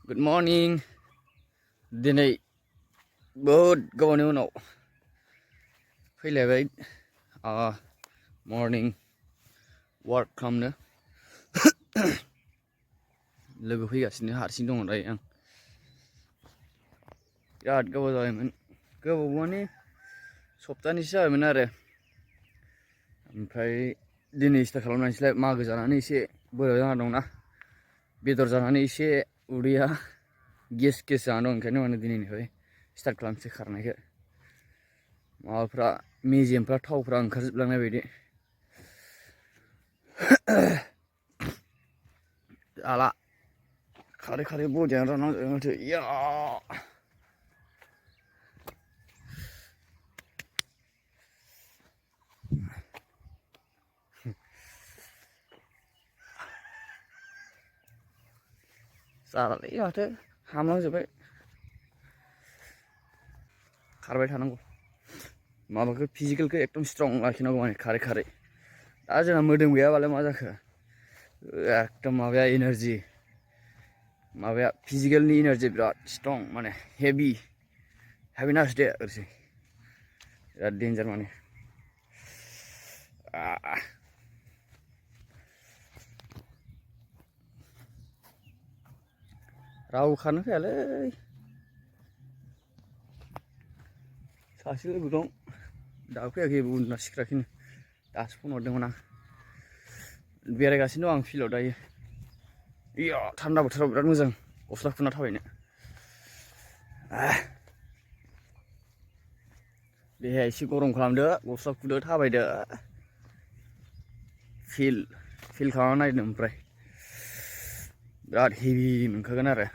Good morning. Dinwi बहुत गोबावनि उनाव फैलायबाय मर्निं वार्क खालामनो लोगो फैगासिनो हारसिं दङ दायो आं बिराद गोबाव जाबायमोन गोबाव माने सप्तानैसो जाबायमोन आरो ओमफ्राय दिनै स्टार्ट खालामनायसैलाय मागो जानानै एसे बोरैबा जाना दंना बेदर जानानै एसे उदैया गेस जाना दं ओंखायनो माने दिनैनिफ्राय स्टार्ट खालामसै खारनायखौ माबाफ्रा मेजेमफ्रा थावफ्रा ओंखारजोबलांनाय बायदि जाला खारै खारै बडियानो रानलांजोबबाय माथो इया जालालै माथो हामलांजोबबाय खारबाय थानांगौ माबाखौ फिजिकेलखौ एकदम स्ट्रं लाखिनांगौ माने खारै खारै दा जोंहा मोदोम गैयाबालाय मा जाखो एकदम माबाया एनार्जि माबाया फिजिकेलनि एनार्जि बिराद स्ट्रं माने हेभिनास दे ओरैसै बिराद डेन्जार माने रावबो खारनो फैयालै सासे लोगो दं दाबो फैयाखै उन्दुना सिखाराखैनो दासो फन हरदोंमोन आं बेरायगासिनो दं आं फिल्डआव दायो इया थान्दा बोथोराव बिराद मोजां गस्ला खुना थाबायनो देहाया एसे गरम खालामदो गस्ला खुदो थाबायदो फिल खालामना नायदो ओमफ्राय बिराद हेभि मोनखागोन आरो